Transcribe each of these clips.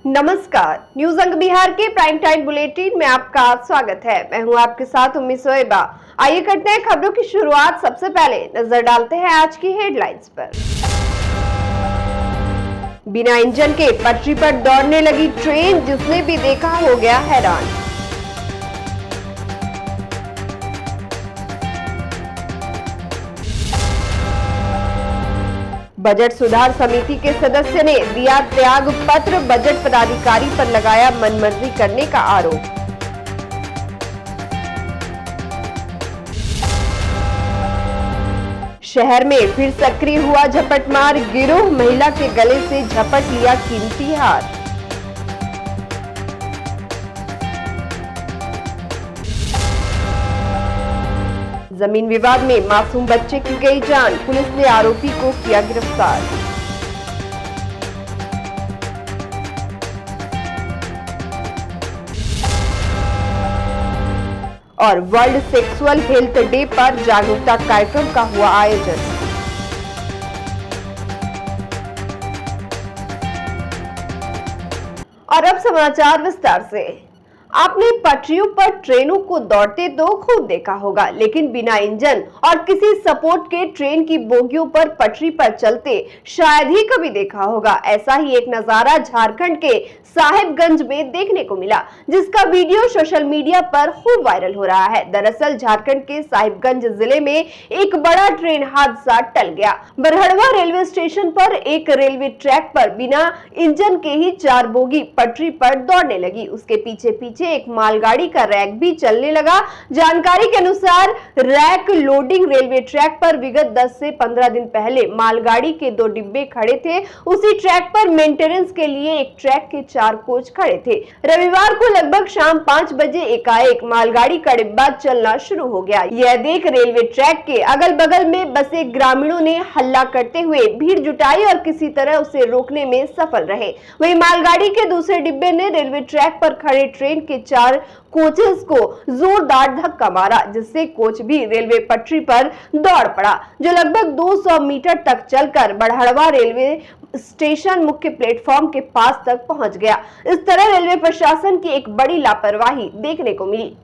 नमस्कार, न्यूज अंग बिहार के प्राइम टाइम बुलेटिन में आपका स्वागत है। मैं हूं आपके साथ उम्मी सोएबा। आइए करते हैं खबरों की शुरुआत। सबसे पहले नजर डालते हैं आज की हेडलाइंस पर। बिना इंजन के पटरी पर दौड़ने लगी ट्रेन, जिसने भी देखा हो गया हैरान। बजट सुधार समिति के सदस्य ने दिया त्याग पत्र, बजट पदाधिकारी पर लगाया मनमर्जी करने का आरोप। शहर में फिर सक्रिय हुआ झपटमार गिरोह, महिला के गले से झपट लिया कीमती हार। जमीन विवाद में मासूम बच्चे की गई जान, पुलिस ने आरोपी को किया गिरफ्तार। और वर्ल्ड सेक्सुअल हेल्थ डे पर जागरूकता कार्यक्रम का हुआ आयोजन। और अब समाचार विस्तार से। आपने पटरियों पर ट्रेनों को दौड़ते तो खूब देखा होगा, लेकिन बिना इंजन और किसी सपोर्ट के ट्रेन की बोगियों पर पटरी पर चलते शायद ही कभी देखा होगा। ऐसा ही एक नजारा झारखंड के साहिबगंज में देखने को मिला, जिसका वीडियो सोशल मीडिया पर खूब वायरल हो रहा है। दरअसल झारखंड के साहिबगंज जिले में एक बड़ा ट्रेन हादसा टल गया। बरहड़वा रेलवे स्टेशन पर एक रेलवे ट्रैक पर बिना इंजन के ही 4 बोगी पटरी पर दौड़ने लगी। उसके पीछे पीछे एक मालगाड़ी का रैक भी चलने लगा। जानकारी के अनुसार रैक लोडिंग रेलवे ट्रैक पर विगत 10 से 15 दिन पहले मालगाड़ी के 2 डिब्बे खड़े थे। उसी ट्रैक पर मेंटेनेंस के लिए एक ट्रैक के 4 कोच खड़े थे। रविवार को लगभग शाम 5 बजे एकाएक मालगाड़ी का डिब्बा चलना शुरू हो गया। यह देख रेलवे ट्रैक के अगल बगल में बसे ग्रामीणों ने हल्ला करते हुए भीड़ जुटाई और किसी तरह उसे रोकने में सफल रहे। वहीं मालगाड़ी के दूसरे डिब्बे ने रेलवे ट्रैक पर खड़े ट्रेन के 4 कोचेस को जोरदार धक्का मारा, जिससे कोच भी रेलवे पटरी पर दौड़ पड़ा, जो लगभग 200 मीटर तक चलकर बरहड़वा रेलवे स्टेशन मुख्य प्लेटफॉर्म के पास तक पहुंच गया। इस तरह रेलवे प्रशासन की एक बड़ी लापरवाही देखने को मिली।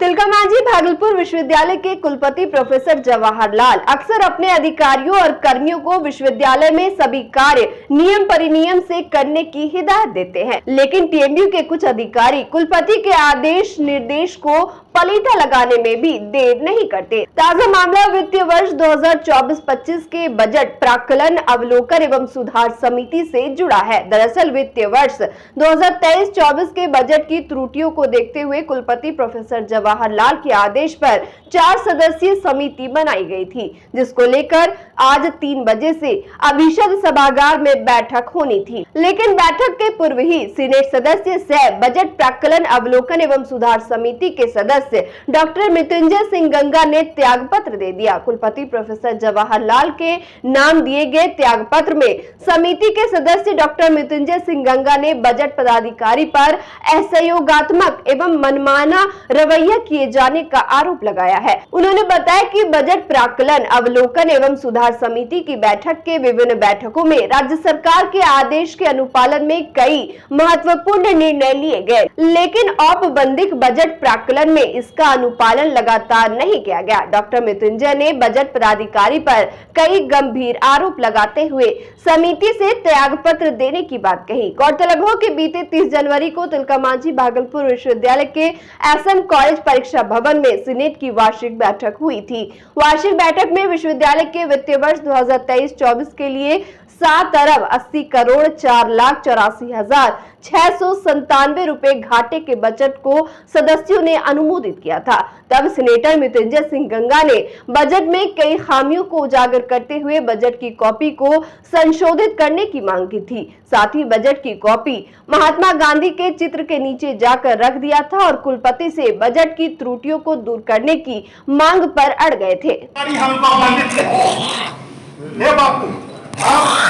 तिलकामांझी भागलपुर विश्वविद्यालय के कुलपति प्रोफेसर जवाहर लाल अक्सर अपने अधिकारियों और कर्मियों को विश्वविद्यालय में सभी कार्य नियम परिनियम से करने की हिदायत देते हैं, लेकिन टीएमयू के कुछ अधिकारी कुलपति के आदेश निर्देश को पलीता लगाने में भी देर नहीं करते। ताजा मामला वित्तीय वर्ष 2024-25 के बजट प्राक्कलन अवलोकन एवं सुधार समिति से जुड़ा है। दरअसल वित्तीय वर्ष 2023-24 के बजट की त्रुटियों को देखते हुए कुलपति प्रोफेसर जवाहर लाल के आदेश पर 4 सदस्यीय समिति बनाई गई थी, जिसको लेकर आज 3 बजे से अभिषद सभागार में बैठक होनी थी। लेकिन बैठक के पूर्व ही सीनेट सदस्य सह बजट प्राक्कलन अवलोकन एवं सुधार समिति के सदस्य डॉक्टर मृत्युंजय सिंह गंगा ने त्याग पत्र दे दिया। कुलपति प्रोफेसर जवाहर लाल के नाम दिए गए त्याग पत्र में समिति के सदस्य डॉक्टर मृत्युंजय सिंह गंगा ने बजट पदाधिकारी पर असहयोगात्मक एवं मनमाना रवैया किए जाने का आरोप लगाया है। उन्होंने बताया कि बजट प्राक्कलन अवलोकन एवं सुधार समिति की बैठक के विभिन्न बैठकों में राज्य सरकार के आदेश के अनुपालन में कई महत्वपूर्ण निर्णय लिए गए, लेकिन औपबंधिक बजट प्राक्कलन में इसका अनुपालन लगातार नहीं किया गया। डॉक्टर मृत्युंजय ने बजट पदाधिकारी पर कई गंभीर आरोप लगाते हुए समिति से त्याग पत्र देने की बात कही। गौरतलब हो कि बीते 30 जनवरी को तिलकामांझी भागलपुर विश्वविद्यालय के एसएम कॉलेज परीक्षा भवन में सीनेट की वार्षिक बैठक हुई थी। वार्षिक बैठक में विश्वविद्यालय के वित्तीय वर्ष 2023-24 के लिए 7 अरब 80 करोड़ 4,84,697 रुपए घाटे के बजट को सदस्यों ने अनुमोदित किया था। तब सीनेटर मृत्युंजय सिंह गंगा ने बजट में कई खामियों को उजागर करते हुए बजट की कॉपी को संशोधित करने की मांग की थी। साथ ही बजट की कॉपी महात्मा गांधी के चित्र के नीचे जाकर रख दिया था और कुलपति से बजट की त्रुटियों को दूर करने की मांग पर अड़ गए थे।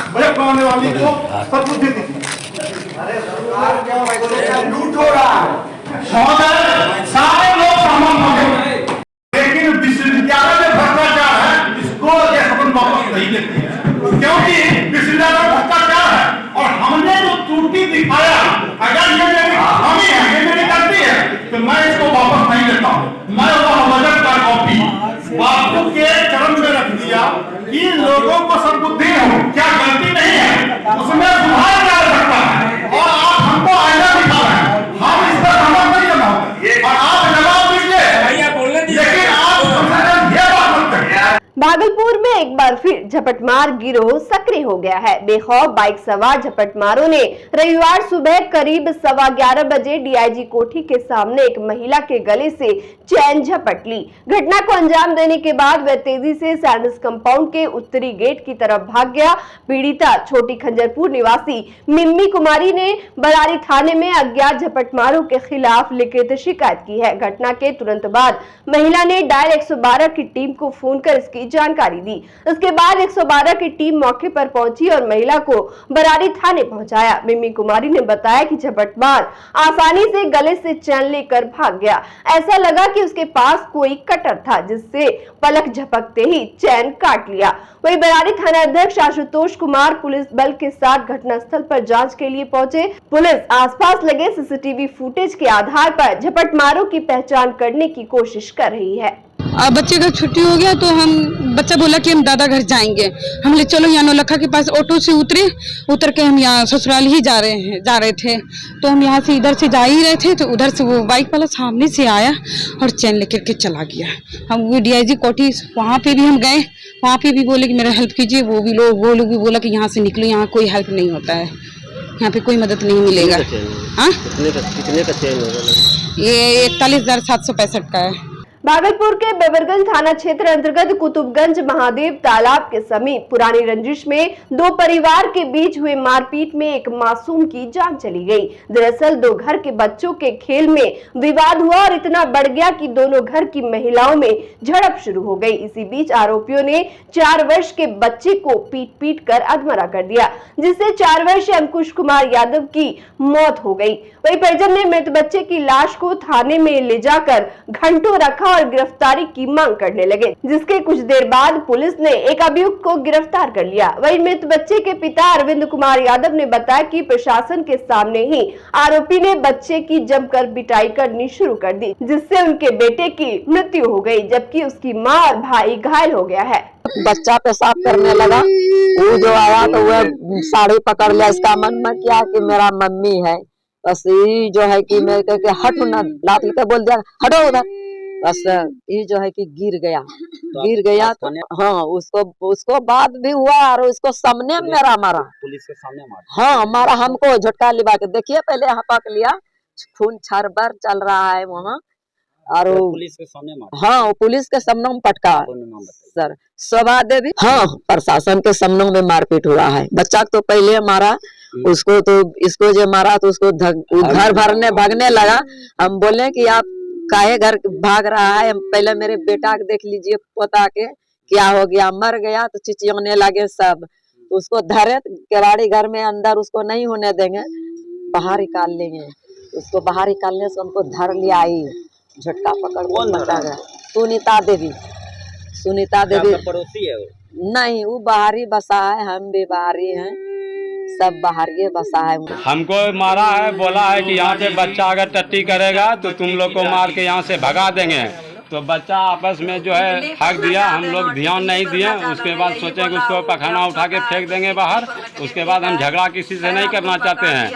बजट बनाने वाली को सब कुछ दे दीजिए। अरे सरकार क्या लूट हो रहा है, सारे लोग सामान मांगे, लेकिन विश्वविद्यालय में भ्रष्टाचार है, इसको अपन वापस नहीं देते हैं, क्योंकि विश्वविद्यालय में भ्रष्टाचार है और हमने जो त्रुटि दिखाया अगर ये मेरी हामी है, ये मेरी गलती है, तो मैं इसको वापस नहीं लेता हूँ। मैं वह बजट का कॉपी बापू के चरण में रख दिया कि लोगों को सद्बुद्धि हो, क्या गलती नहीं है, उसमें सुधार किया जा सकता है। और आप हमको आईना दिखा रहे हैं, हम इस पर समझ नहीं करना और आप जवाब दीजिए, लेकिन आप ये बात मत करिए। भागलपुर में एक बार फिर झपटमार गिरोह सक्रिय हो गया है। बेखौफ बाइक सवार झपटमारों ने रविवार सुबह करीब 11:15 बजे डीआईजी कोठी के सामने एक महिला के गले से चैन झपट ली। घटना को अंजाम देने के बाद वह तेजी से सैंडल्स कंपाउंड के उत्तरी गेट की तरफ भाग गया। पीड़िता छोटी खंजरपुर निवासी मिम्मी कुमारी ने बरारी थाने में अज्ञात झपटमारों के खिलाफ लिखित शिकायत की है। घटना के तुरंत बाद महिला ने डायल 112 की टीम को फोन कर इसकी जानकारी दी। इसके बाद 112 की टीम मौके पर पहुंची और महिला को बरारी थाने पहुंचाया। मिम्मी कुमारी ने बताया कि झपटमार आसानी से गले से चैन लेकर भाग गया। ऐसा लगा कि उसके पास कोई कटर था, जिससे पलक झपकते ही चैन काट लिया। वही बरारी थाना अध्यक्ष आशुतोष कुमार पुलिस बल के साथ घटनास्थल पर जांच के लिए पहुंचे। पुलिस आसपास लगे सीसीटीवी फुटेज के आधार पर झपटमारों की पहचान करने की कोशिश कर रही है। बच्चे का छुट्टी हो गया तो बच्चा बोला कि हम दादा घर जाएंगे। हम ले चलो यहाँ नौलखा के पास ऑटो से उतर के हम यहाँ ससुराल ही जा रहे थे। तो हम यहाँ से इधर से जा ही रहे थे तो उधर से वो बाइक वाला सामने से आया और चैन लेकर के चला गया। हम वो डीआईजी कोठी वहाँ पे भी हम गए, वहाँ पे भी बोले कि मेरा हेल्प कीजिए। वो लोग भी बोला कि यहाँ से निकलो, यहाँ कोई हेल्प नहीं होता है, यहाँ पे कोई मदद नहीं मिलेगा। हाँ, कितने का चैन होगा? ये 41,765 का है। भागलपुर के बेवरगंज थाना क्षेत्र अंतर्गत कुतुबगंज महादेव तालाब के समीप पुरानी रंजिश में दो परिवार के बीच हुए मारपीट में एक मासूम की जान चली गई। दरअसल दो घर के बच्चों के खेल में विवाद हुआ और इतना बढ़ गया कि दोनों घर की महिलाओं में झड़प शुरू हो गई। इसी बीच आरोपियों ने 4 वर्ष के बच्चे को पीट कर अधमरा कर दिया, जिससे 4 वर्षीय अंकुश कुमार यादव की मौत हो गई। वही परिजन ने मृत बच्चे की लाश को थाने में ले जाकर घंटों रखा और गिरफ्तारी की मांग करने लगे, जिसके कुछ देर बाद पुलिस ने एक अभियुक्त को गिरफ्तार कर लिया। वहीं मृत बच्चे के पिता अरविंद कुमार यादव ने बताया कि प्रशासन के सामने ही आरोपी ने बच्चे की जमकर पिटाई करनी शुरू कर दी, जिससे उनके बेटे की मृत्यु हो गई, जबकि उसकी मां और भाई घायल हो गया है। बच्चा पेशाब करने लगा, वो जो आया तो वह साड़ी पकड़ लिया। इसका मन में क्या कि मेरा मम्मी है, बस ये जो है कि मैं कह हट ना, लात लेकर बोल दिया हटो उधर। बस ये जो है कि गिर गया तो हाँ, उसको बात भी हुआ और उसको सामने मेरा मारा, पुलिस के सामने मारा। हाँ मारा, हमको झटका लिवा के देखिए, पहले हपक लिया, खून छरबर चल रहा है वहाँ। और पुलिस के सामने मारा। हाँ, पुलिस के सामने में पटका सर शोभा देवी। हाँ, प्रशासन के सामने में मारपीट हुआ है। बच्चा तो पहले मारा, उसको तो इसको जो मारा तो उसको घर भरने भागने लगा। हम बोले कि आप काहे घर भाग रहा है, पहले मेरे बेटा के देख लीजिए, पोता के क्या हो गया, मर गया तो चिचियाने लगे सब। तो उसको धरे केवाड़ी घर में अंदर उसको नहीं होने देंगे, बाहर निकाल लेंगे। उसको बाहर निकालने से हमको धर लिया, आई झटका पकड़ गया। सुनीता देवी पड़ोसी है वो? नहीं, वो बाहरी बसा है, हम भी बाहरी हैं, सब बाहरी बसा है। हमको मारा है, बोला है कि यहाँ पे बच्चा अगर टट्टी करेगा तो तुम लोग को मार के यहाँ से भगा देंगे। तो बच्चा आपस में जो है हक दिया, हम लोग ध्यान नहीं दिए। उसके बाद सोचे कि उसको पखाना उठा के फेंक देंगे बाहर। उसके बाद हम झगड़ा किसी से नहीं करना चाहते हैं।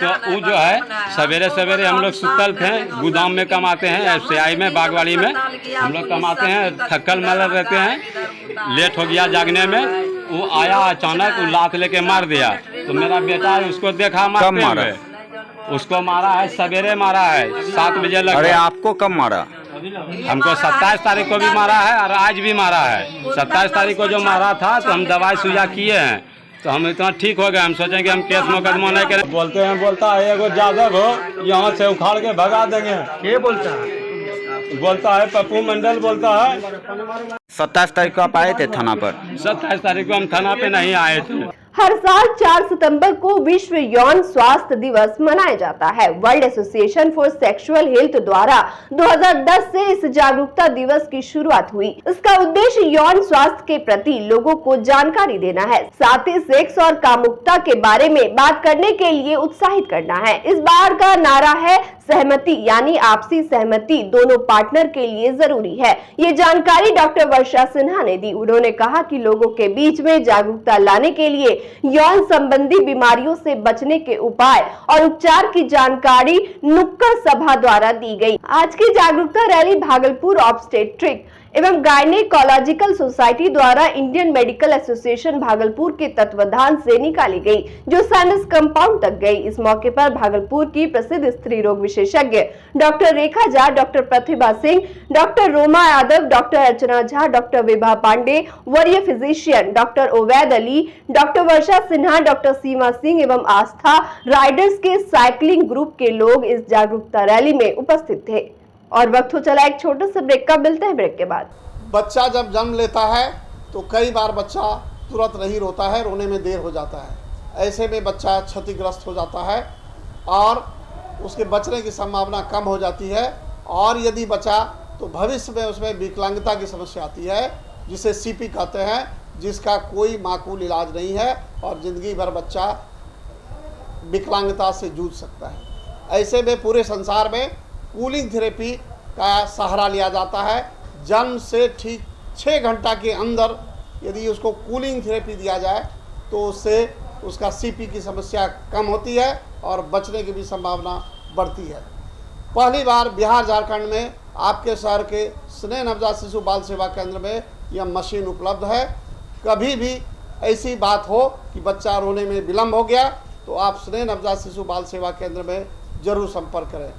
तो वो जो है सवेरे सवेरे हम लोग सुतल थे, गोदाम में कमाते हैं, एफसीआई में, बागवाड़ी में हम लोग कमाते हैं, थक्कल मल रहते हैं। लेट हो गया जागने में, वो आया अचानक, वो लात लेके मार दिया। तो मेरा बेटा है, उसको देखा मारते हुए, उसको मारा है, सवेरे मारा है 7 बजे लगा। अरे आपको कब मारा? हमको 27 तारीख को भी मारा है और आज भी मारा है। 27 तारीख को जो मारा था तो हम दवाई सुइया किए हैं, तो हम इतना ठीक हो गए। हम सोचें कि हम केस मुकदमा नहीं करें। बोलता है एगो जादव हो, यहाँ से उखाड़ के भगा देंगे। ये बोलता है पप्पू मंडल बोलता है। 27 तारीख को आप आए थे थाना पर? 27 तारीख को हम थाना पे नहीं आए थे। हर साल 4 सितंबर को विश्व यौन स्वास्थ्य दिवस मनाया जाता है। World association for sexual health द्वारा 2010 से इस जागरूकता दिवस की शुरुआत हुई। इसका उद्देश्य यौन स्वास्थ्य के प्रति लोगों को जानकारी देना है, साथ ही सेक्स और कामुकता के बारे में बात करने के लिए उत्साहित करना है। इस बार का नारा है सहमति, यानी आपसी सहमति दोनों पार्टनर के लिए जरूरी है। ये जानकारी डॉक्टर वर्षा सिन्हा ने दी। उन्होंने कहा कि लोगों के बीच में जागरूकता लाने के लिए यौन संबंधी बीमारियों से बचने के उपाय और उपचार की जानकारी नुक्कड़ सभा द्वारा दी गई। आज की जागरूकता रैली भागलपुर ऑब्स्टेट्रिक एवं गायनेकोलॉजिकल सोसाइटी द्वारा इंडियन मेडिकल एसोसिएशन भागलपुर के तत्वाधान से निकाली गई, जो साइंस कंपाउंड तक गई। इस मौके पर भागलपुर की प्रसिद्ध स्त्री रोग विशेषज्ञ डॉक्टर रेखा Jha, doctor Pratibha Singh, doctor Roma Yadav, doctor अर्चना झा, डॉक्टर विभा पांडे, वरीय फिजिशियन डॉक्टर ओवैद अली, डॉक्टर वर्षा सिन्हा, डॉक्टर सीमा सिंह एवं आस्था राइडर्स के साइकिलिंग ग्रुप के लोग इस जागरूकता रैली में उपस्थित थे। और वक्त हो चला एक छोटे से ब्रेक का, मिलते हैं ब्रेक के बाद। बच्चा जब जन्म लेता है तो कई बार बच्चा तुरंत नहीं रोता है, रोने में देर हो जाता है। ऐसे में बच्चा क्षतिग्रस्त हो जाता है और उसके बचने की संभावना कम हो जाती है। और यदि बचा तो भविष्य में उसमें विकलांगता की समस्या आती है, जिसे सीपी कहते हैं, जिसका कोई माकूल इलाज नहीं है और ज़िंदगी भर बच्चा विकलांगता से जूझ सकता है। ऐसे में पूरे संसार में कूलिंग थेरेपी का सहारा लिया जाता है। जन्म से ठीक 6 घंटा के अंदर यदि उसको कूलिंग थेरेपी दिया जाए तो उससे उसका सीपी की समस्या कम होती है और बचने की भी संभावना बढ़ती है। पहली बार बिहार झारखंड में आपके शहर के स्नेह नवजात शिशु बाल सेवा केंद्र में यह मशीन उपलब्ध है। कभी भी ऐसी बात हो कि बच्चा रोने में विलम्ब हो गया तो आप स्नेह नवजात शिशु बाल सेवा केंद्र में जरूर संपर्क करें।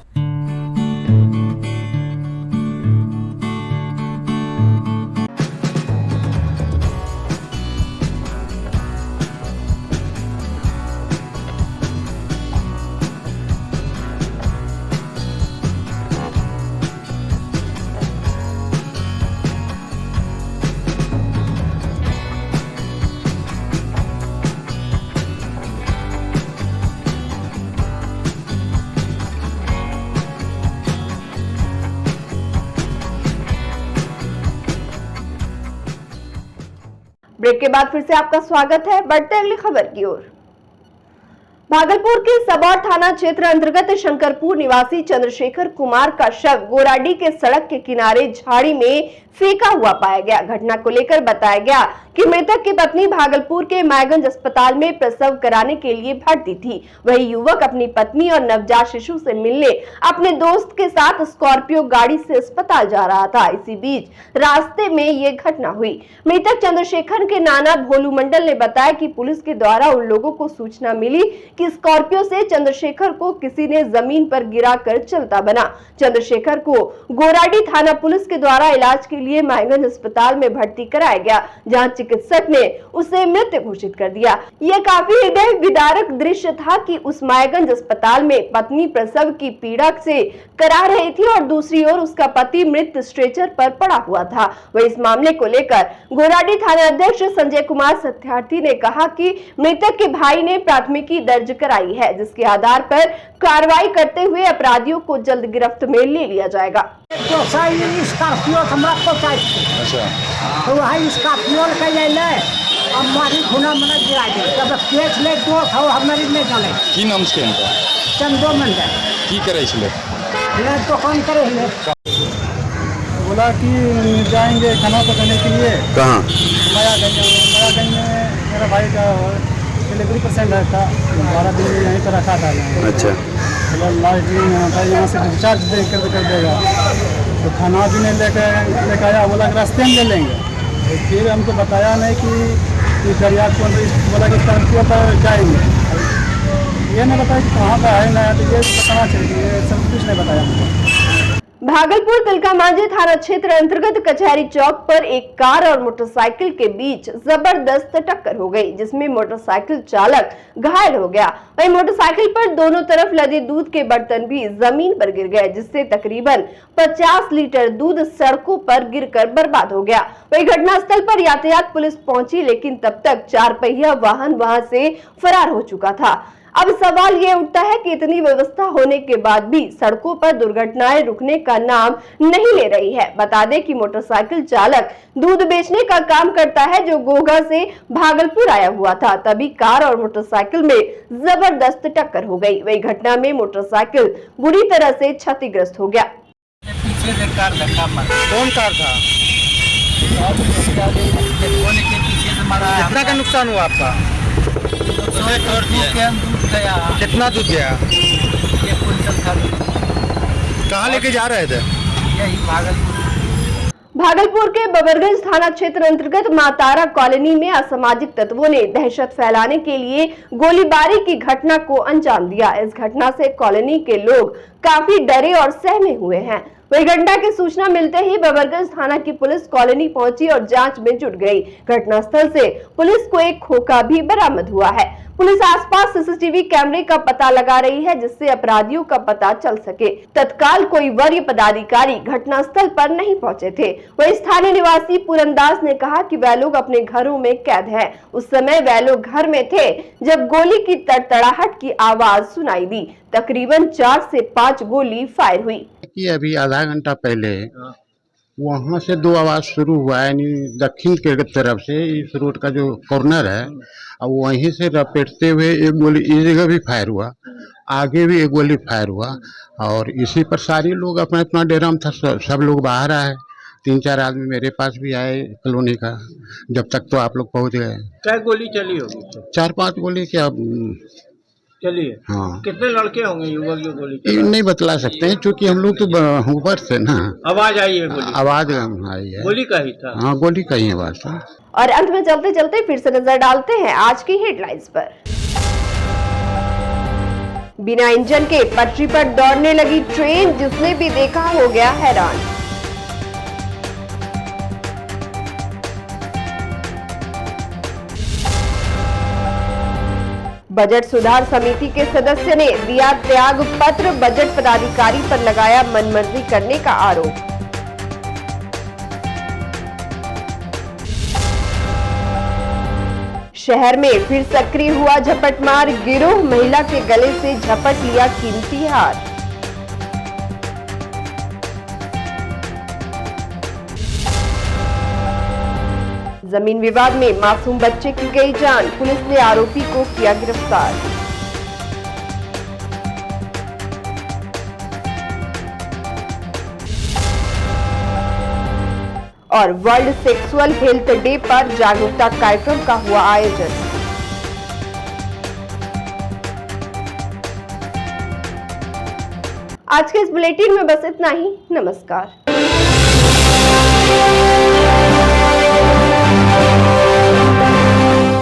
ब्रेक के बाद फिर से आपका स्वागत है। बढ़ते अगली खबर की ओर। भागलपुर के सबौर थाना क्षेत्र अंतर्गत शंकरपुर निवासी चंद्रशेखर कुमार का शव गोराडी के सड़क के किनारे झाड़ी में फेंका हुआ पाया गया। घटना को लेकर बताया गया कि मृतक की पत्नी भागलपुर के मायगंज अस्पताल में प्रसव कराने के लिए भर्ती थी। वही युवक अपनी पत्नी और नवजात शिशु से मिलने अपने दोस्त के साथ स्कॉर्पियो गाड़ी से अस्पताल जा रहा था। इसी बीच रास्ते में ये घटना हुई। मृतक चंद्रशेखर के नाना भोलू मंडल ने बताया कि पुलिस के द्वारा उन लोगों को सूचना मिली कि स्कॉर्पियो से चंद्रशेखर को किसी ने जमीन पर गिराकर चलता बना। चंद्रशेखर को गोराडी थाना पुलिस के द्वारा इलाज के लिए मायगंज अस्पताल में भर्ती कराया गया, जहां चिकित्सक ने उसे मृत घोषित कर दिया। यह काफी हृदय विदारक दृश्य था कि उस मायगंज अस्पताल में पत्नी प्रसव की पीड़ा से करा रही थी और दूसरी ओर उसका पति मृत स्ट्रेचर पर पड़ा हुआ था। वह इस मामले को लेकर गोराडी थाना अध्यक्ष संजय कुमार सत्यार्थी ने कहा कि मृतक के भाई ने प्राथमिकी दर्ज कराई है, जिसके आधार पर कार्रवाई करते हुए अपराधियों को जल्द गिरफ्त में ले लिया जाएगा। स्कॉर्पियो हमरा अच्छा तो वही स्कॉर्पियो अब मारी खुना मना गिरा दे तब केस ले तो हो हमरी नहीं चले की नाम छै इनका चंदो मंडल की करे छले ले तो कौन करे ले बोला कि जाएंगे खाना पकाने के लिए। कहाँ? मायागंज में मेरा भाई का डिलीवरी पेशेंट था, 12 दिन यहीं पर रखा था। अच्छा लास्ट दिन यहाँ से डिस्चार्ज कर देगा तो खाना भी नहीं लेकर आया। बोला कि रास्ते में ले लेंगे। तो फिर हमको बताया नहीं कि दरिया को बोला कि टंकियों पर जाएंगे। ये नहीं बताया कि कहाँ पर है ना, तो ये बताना चाहिए, ये सब कुछ नहीं बताया हमको। भागलपुर तिलकामांझी थाना क्षेत्र अंतर्गत कचहरी चौक पर एक कार और मोटरसाइकिल के बीच जबरदस्त टक्कर हो गई, जिसमें मोटरसाइकिल चालक घायल हो गया। वहीं मोटरसाइकिल पर दोनों तरफ लदे दूध के बर्तन भी जमीन पर गिर गए, जिससे तकरीबन 50 लीटर दूध सड़कों पर गिरकर बर्बाद हो गया। वहीं घटनास्थल पर यातायात पुलिस पहुंची, लेकिन तब तक 4 पहिया वाहन वहां से फरार हो चुका था। अब सवाल ये उठता है कि इतनी व्यवस्था होने के बाद भी सड़कों पर दुर्घटनाएं रुकने का नाम नहीं ले रही है। बता दें कि मोटरसाइकिल चालक दूध बेचने का काम करता है, जो गोगा से भागलपुर आया हुआ था। तभी कार और मोटरसाइकिल में जबरदस्त टक्कर हो गई। वही घटना में मोटरसाइकिल बुरी तरह से क्षतिग्रस्त हो गया। पीछे से कार धक्का मारा। कौन कार था? कितना का नुकसान हुआ आपका? कितना दूध गया? 1 क्विंटल था। कहाँ लेके जा रहे थे? यही भागलपुर। भागलपुर के बबरगंज थाना क्षेत्र अंतर्गत मातारा कॉलोनी में असामाजिक तत्वों ने दहशत फैलाने के लिए गोलीबारी की घटना को अंजाम दिया। इस घटना से कॉलोनी के लोग काफी डरे और सहमे हुए हैं। वही घटना की सूचना मिलते ही बबरगंज थाना की पुलिस कॉलोनी पहुंची और जांच में जुट गई। घटनास्थल से पुलिस को एक खोखा भी बरामद हुआ है। पुलिस आसपास सीसीटीवी कैमरे का पता लगा रही है, जिससे अपराधियों का पता चल सके। तत्काल कोई वरीय पदाधिकारी घटनास्थल पर नहीं पहुंचे थे। वही स्थानीय निवासी पुरंदास ने कहा कि वह लोग अपने घरों में कैद हैं। उस समय वह लोग घर में थे जब गोली की तड़तड़ाहट की आवाज सुनाई दी। तकरीबन 4 से 5 गोली फायर हुई। अभी आधा घंटा पहले वहाँ से 2 आवाज शुरू हुआ, यानी दक्षिण के तरफ से इस रोड का जो कॉर्नर है, अब वहीं से लपेटते हुए एक गोली इस जगह भी फायर हुआ, आगे भी एक गोली फायर हुआ। और इसी पर सारे लोग अपना अपना डेरा में था, सब लोग बाहर आए। 3-4 आदमी मेरे पास भी आए कॉलोनी का, जब तक तो आप लोग पहुँच गए। क्या गोली चली होगी? 4-5 गोली क्या चलिए। हाँ, कितने लड़के होंगे युवक जो गोली ये नहीं बतला सकते हैं, क्योंकि हम लोग तो ऊपर थे ना। आवाज आई है? गोली आवाज आई है। गोली का ही था? हाँ, गोली का ही आवाज था। और अंत में चलते चलते फिर से नजर डालते हैं आज की हेडलाइंस पर। बिना इंजन के पटरी पर दौड़ने लगी ट्रेन, जिसने भी देखा हो गया हैरान। बजट सुधार समिति के सदस्य ने दिया त्याग पत्र, बजट पदाधिकारी पर लगाया मनमर्जी करने का आरोप। शहर में फिर सक्रिय हुआ झपटमार गिरोह, महिला के गले से झपट लिया कीमती हार। जमीन विवाद में मासूम बच्चे की गई जान, पुलिस ने आरोपी को किया गिरफ्तार। और वर्ल्ड सेक्सुअल हेल्थ डे पर जागरूकता कार्यक्रम का हुआ आयोजन। आज के इस बुलेटिन में बस इतना ही। नमस्कार।